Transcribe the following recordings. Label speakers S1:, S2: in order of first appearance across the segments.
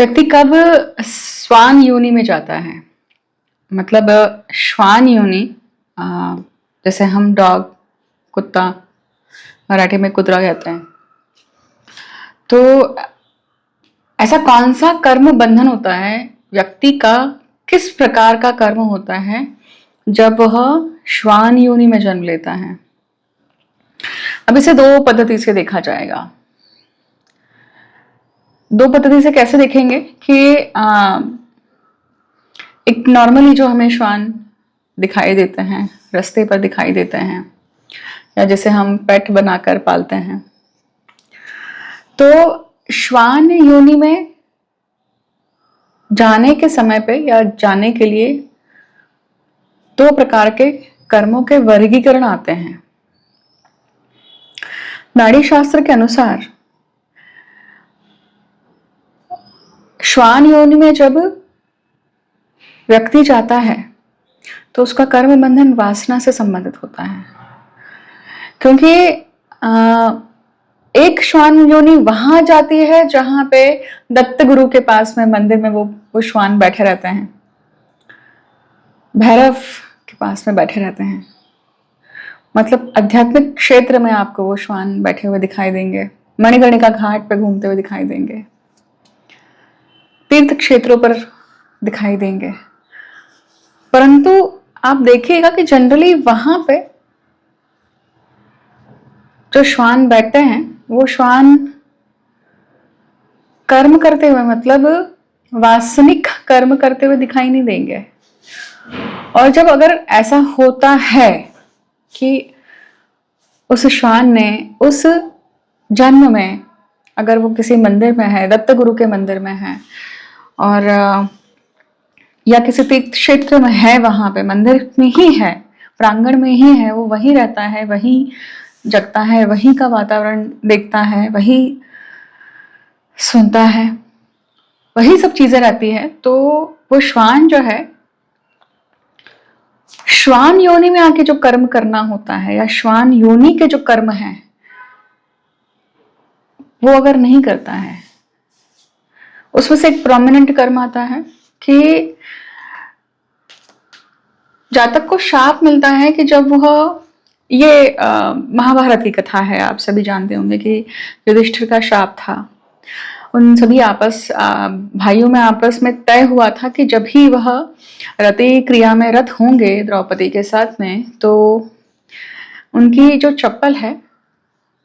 S1: व्यक्ति कब श्वान योनि में जाता है? मतलब श्वान योनि, अ, जैसे हम डॉग, कुत्ता, मराठी में कुतरा कहते हैं। तो ऐसा कौन सा कर्म बंधन होता है व्यक्ति का, किस प्रकार का कर्म होता है जब वह श्वान योनि में जन्म लेता है? अब इसे दो पद्धति से देखा जाएगा। दो पद्धति से कैसे देखेंगे कि एक नॉर्मली जो हमें श्वान दिखाई देते हैं, रास्ते पर दिखाई देते हैं, या जैसे हम पेट बनाकर पालते हैं, तो श्वान योनि में जाने के समय पे या जाने के लिए दो प्रकार के कर्मों के वर्गीकरण आते हैं। नाड़ी शास्त्र के अनुसार श्वान योनि में जब व्यक्ति जाता है तो उसका कर्म बंधन वासना से संबंधित होता है, क्योंकि एक श्वान योनि वहां जाती है जहां पे दत्त गुरु के पास में मंदिर में वो श्वान बैठे रहते हैं, भैरव के पास में बैठे रहते हैं। मतलब आध्यात्मिक क्षेत्र में आपको वो श्वान बैठे हुए दिखाई देंगे, मणिकर्णिका घाट पे घूमते हुए दिखाई देंगे, तीर्थ क्षेत्रों पर दिखाई देंगे। परंतु आप देखिएगा कि जनरली वहां पे जो श्वान बैठते हैं वो श्वान कर्म करते हुए, मतलब वासनिक कर्म करते हुए दिखाई नहीं देंगे। और जब अगर ऐसा होता है कि उस श्वान ने उस जन्म में, अगर वो किसी मंदिर में है, दत्त गुरु के मंदिर में है, और या किसी तीर्थ क्षेत्र में है, वहां पे मंदिर में ही है, प्रांगण में ही है, वो वहीं रहता है, वहीं जगता है, वहीं का वातावरण देखता है, वहीं सुनता है, वही सब चीजें रहती है, तो वो श्वान जो है, श्वान योनि में आके जो कर्म करना होता है, या श्वान योनि के जो कर्म है वो अगर नहीं करता है, उसमें से एक प्रोमिनेंट कर्म आता है कि जातक को शाप मिलता है कि जब वह, ये महाभारत की कथा है, आप सभी जानते होंगे कि युधिष्ठिर का शाप था। उन सभी भाइयों में आपस में तय हुआ था कि जब ही वह रति क्रिया में रत होंगे द्रौपदी के साथ में, तो उनकी जो चप्पल है,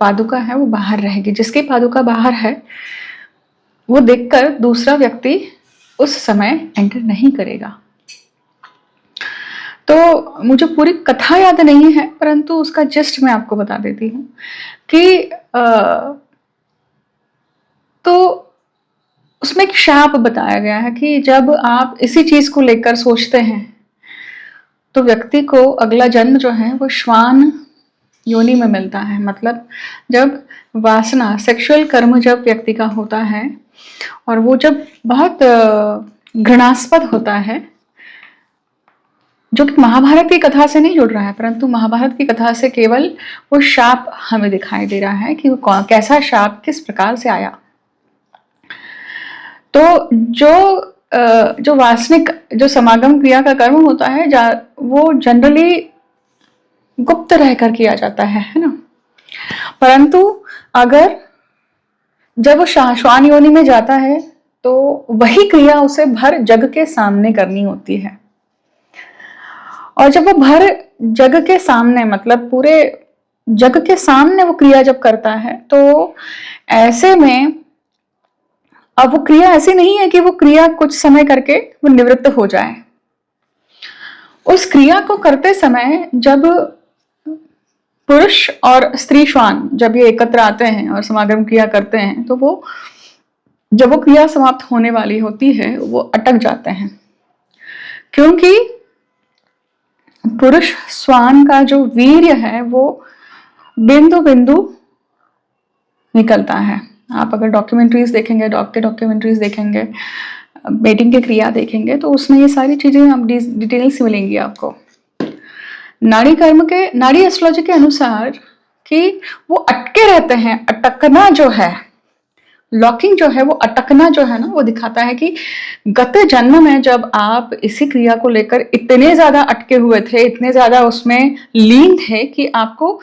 S1: पादुका है, वो बाहर रहेगी। जिसकी पादुका बाहर है वो देखकर दूसरा व्यक्ति उस समय एंटर नहीं करेगा। तो मुझे पूरी कथा याद नहीं है, परंतु उसका जस्ट मैं आपको बता देती हूँ कि तो उसमें एक शाप बताया गया है कि जब आप इसी चीज को लेकर सोचते हैं तो व्यक्ति को अगला जन्म जो है वो श्वान योनि में मिलता है। मतलब जब वासना, सेक्सुअल कर्म जब व्यक्ति का होता है और वो जब बहुत घृणास्पद होता है, जो कि महाभारत की कथा से नहीं जुड़ रहा है, परंतु महाभारत की कथा से केवल वो शाप हमें दिखाई दे रहा है कि वो कैसा शाप किस प्रकार से आया। तो जो वासनिक, जो समागम क्रिया का कर्म होता है, वो जनरली गुप्त रहकर किया जाता है ना। परंतु अगर जब वो श्वान योनि में जाता है तो वही क्रिया उसे भर जग के सामने करनी होती है। और जब वो भर जग के सामने, मतलब पूरे जग के सामने वो क्रिया जब करता है, तो ऐसे में अब वो क्रिया ऐसी नहीं है कि वो क्रिया कुछ समय करके वो निवृत्त हो जाए। उस क्रिया को करते समय जब पुरुष और स्त्री श्वान जब ये एकत्र आते हैं और समागम क्रिया करते हैं, तो वो जब वो क्रिया समाप्त होने वाली होती है वो अटक जाते हैं, क्योंकि पुरुष श्वान का जो वीर्य है वो बिंदु बिंदु निकलता है। आप अगर डॉक्यूमेंट्रीज देखेंगे, डॉक्यूमेंट्रीज देखेंगे, मेटिंग की क्रिया देखेंगे, तो उसमें ये सारी चीजें आप डिटेल्स मिलेंगी आपको। नाड़ी कर्म के, नाड़ी एस्ट्रोलॉजी के अनुसार कि वो अटके रहते हैं, अटकना जो है लॉकिंग जो है, वो अटकना जो है ना, वो दिखाता है कि गत जन्म में जब आप इसी क्रिया को लेकर इतने ज्यादा अटके हुए थे, इतने ज्यादा उसमें लीन थे कि आपको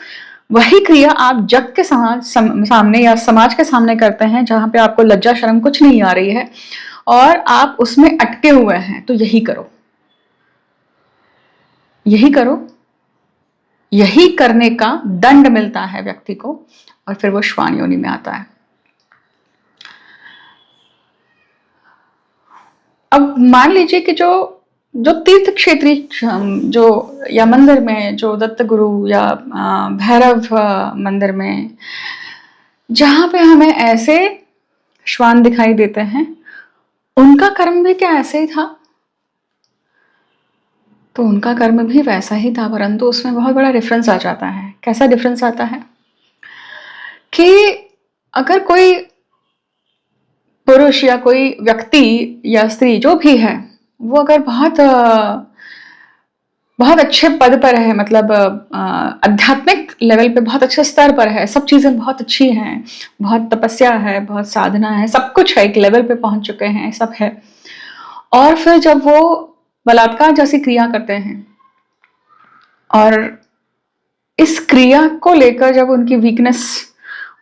S1: वही क्रिया आप जग के सामने या समाज के सामने करते हैं, जहां पे आपको लज्जा शर्म कुछ नहीं आ रही है और आप उसमें अटके हुए हैं। तो यही करो, यही करो, यही करने का दंड मिलता है व्यक्ति को, और फिर वो श्वान योनि में आता है। अब मान लीजिए कि जो जो तीर्थ क्षेत्री, जो या मंदिर में जो दत्त गुरु या भैरव मंदिर में जहां पे हमें ऐसे श्वान दिखाई देते हैं, उनका कर्म भी क्या ऐसे ही था? तो उनका कर्म भी वैसा ही था, परंतु उसमें बहुत बड़ा डिफरेंस आ जाता है। कैसा डिफरेंस आता है कि अगर कोई पुरुष या कोई व्यक्ति या स्त्री जो भी है, वो अगर बहुत अच्छे पद पर है, मतलब आध्यात्मिक लेवल पे बहुत अच्छे स्तर पर है, सब चीजें बहुत अच्छी हैं, बहुत तपस्या है, बहुत साधना है, सब कुछ है, एक लेवल पे पहुंच चुके हैं, सब है, और फिर जब वो बलात्कार जैसी क्रिया करते हैं और इस क्रिया को लेकर जब उनकी वीकनेस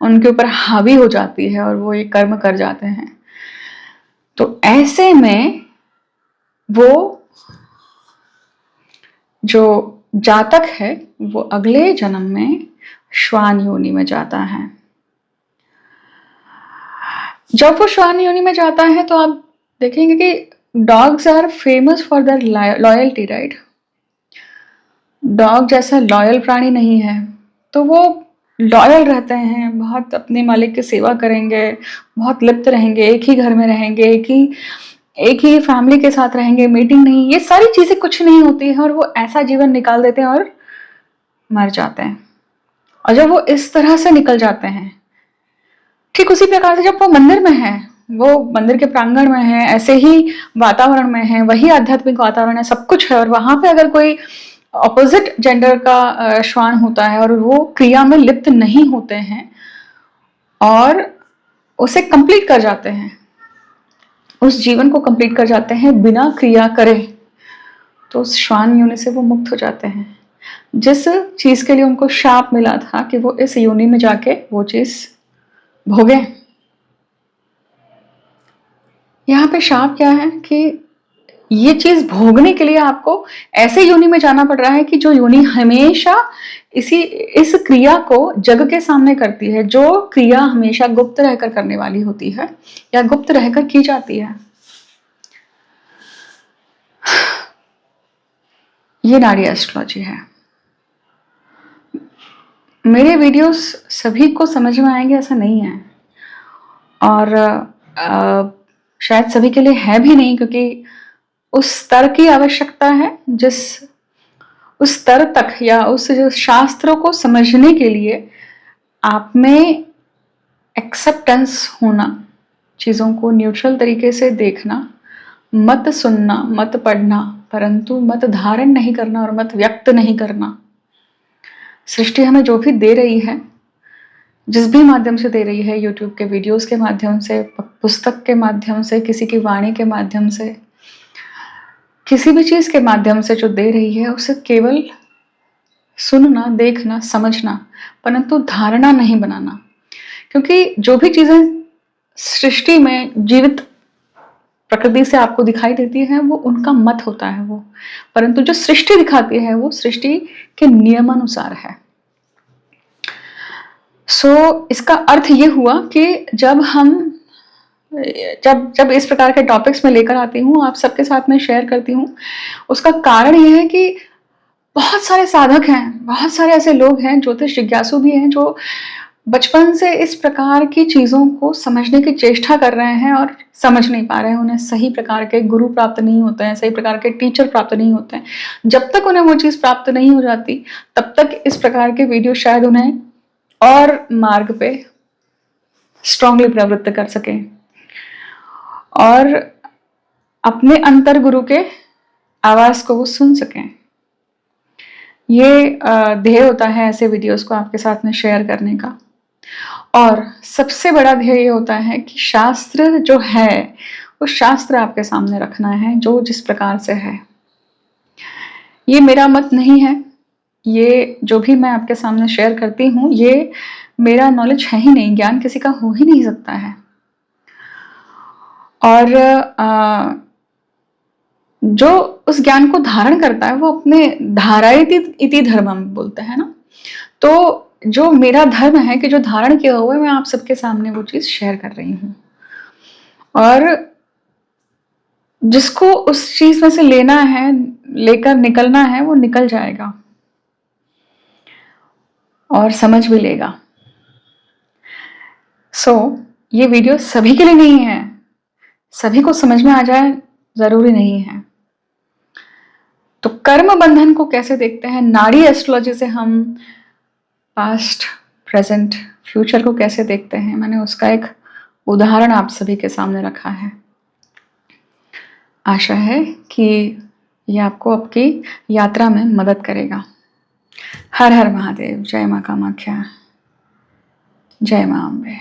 S1: उनके ऊपर हावी हो जाती है और वो ये कर्म कर जाते हैं, तो ऐसे में वो जो जातक है वो अगले जन्म में श्वान योनि में जाता है। जब वो श्वान योनि में जाता है तो आप देखेंगे कि dogs are famous for their loyalty, right? Dog जैसा लॉयल प्राणी नहीं है, तो वो लॉयल रहते हैं, बहुत अपने मालिक की सेवा करेंगे, बहुत लिप्त रहेंगे, एक ही घर में रहेंगे, एक ही फैमिली के साथ रहेंगे, मीटिंग नहीं, ये सारी चीजें कुछ नहीं होती है, और वो ऐसा जीवन निकाल देते हैं और मर जाते हैं। और जब वो इस तरह से निकल जाते हैं, ठीक उसी प्रकार से जब वो मंदिर में है, वो मंदिर के प्रांगण में है, ऐसे ही वातावरण में है, वही आध्यात्मिक वातावरण है, सब कुछ है, और वहां पे अगर कोई ऑपोजिट जेंडर का श्वान होता है और वो क्रिया में लिप्त नहीं होते हैं और उसे कंप्लीट कर जाते हैं, उस जीवन को कंप्लीट कर जाते हैं बिना क्रिया करे, तो उस श्वान योनि से वो मुक्त हो जाते हैं। जिस चीज के लिए उनको शाप मिला था कि वो इस योनि में जाके वो चीज भोगे, यहाँ पे शाप क्या है कि ये चीज भोगने के लिए आपको ऐसे योनि में जाना पड़ रहा है कि जो योनि हमेशा इस क्रिया को जग के सामने करती है, जो क्रिया हमेशा गुप्त रहकर करने वाली होती है या गुप्त रहकर की जाती है। ये नाड़ी एस्ट्रोलॉजी है। मेरे वीडियोस सभी को समझ में आएंगे ऐसा नहीं है, और शायद सभी के लिए है भी नहीं, क्योंकि उस स्तर की आवश्यकता है, उस स्तर तक या उस जो शास्त्रों को समझने के लिए आप में एक्सेप्टेंस होना, चीज़ों को न्यूट्रल तरीके से देखना, मत सुनना, मत पढ़ना, परंतु मत धारण नहीं करना और मत व्यक्त नहीं करना। सृष्टि हमें जो भी दे रही है, जिस भी माध्यम से दे रही है, यूट्यूब के वीडियोस के माध्यम से, पुस्तक के माध्यम से, किसी की वाणी के माध्यम से, किसी भी चीज के माध्यम से जो दे रही है, उसे केवल सुनना, देखना, समझना, परंतु धारणा नहीं बनाना। क्योंकि जो भी चीजें सृष्टि में जीवित प्रकृति से आपको दिखाई देती है वो उनका मत होता है वो, परंतु जो सृष्टि दिखाती है वो सृष्टि के नियमानुसार है। इसका अर्थ ये हुआ कि जब इस प्रकार के टॉपिक्स में लेकर आती हूँ, आप सबके साथ में शेयर करती हूँ, उसका कारण यह है कि बहुत सारे साधक हैं, बहुत सारे ऐसे लोग हैं, ज्योतिष जिज्ञासु भी हैं, जो बचपन से इस प्रकार की चीज़ों को समझने की चेष्टा कर रहे हैं और समझ नहीं पा रहे हैं। उन्हें सही प्रकार के गुरु प्राप्त नहीं होते हैं, सही प्रकार के टीचर प्राप्त नहीं होते हैं। जब तक उन्हें वो चीज़ प्राप्त नहीं हो जाती, तब तक इस प्रकार के वीडियो शायद उन्हें और मार्ग पे स्ट्रांगली प्रवृत्त कर सकें और अपने अंतर गुरु के आवाज को वो सुन सकें। ये ध्येय होता है ऐसे वीडियोस को आपके साथ में शेयर करने का। और सबसे बड़ा ध्येय ये होता है कि शास्त्र जो है, वो शास्त्र आपके सामने रखना है, जो जिस प्रकार से है। ये मेरा मत नहीं है, ये जो भी मैं आपके सामने शेयर करती हूँ, ये मेरा नॉलेज है ही नहीं, ज्ञान किसी का हो ही नहीं सकता है। और जो उस ज्ञान को धारण करता है, वो अपने धारयति इति धर्मम बोलते हैं ना। तो जो मेरा धर्म है कि जो धारण किया हुआ है, मैं आप सबके सामने वो चीज़ शेयर कर रही हूँ। और जिसको उस चीज़ में से लेना है, लेकर निकलना है, वो निकल जाएगा और समझ भी लेगा। ये वीडियो सभी के लिए नहीं है, सभी को समझ में आ जाए ज़रूरी नहीं है। तो कर्म बंधन को कैसे देखते हैं, नाड़ी एस्ट्रोलॉजी से हम पास्ट, प्रेजेंट, फ्यूचर को कैसे देखते हैं, मैंने उसका एक उदाहरण आप सभी के सामने रखा है। आशा है कि ये आपको आपकी यात्रा में मदद करेगा। हर हर महादेव। जय मां कामाख्या, जय मां अम्बे।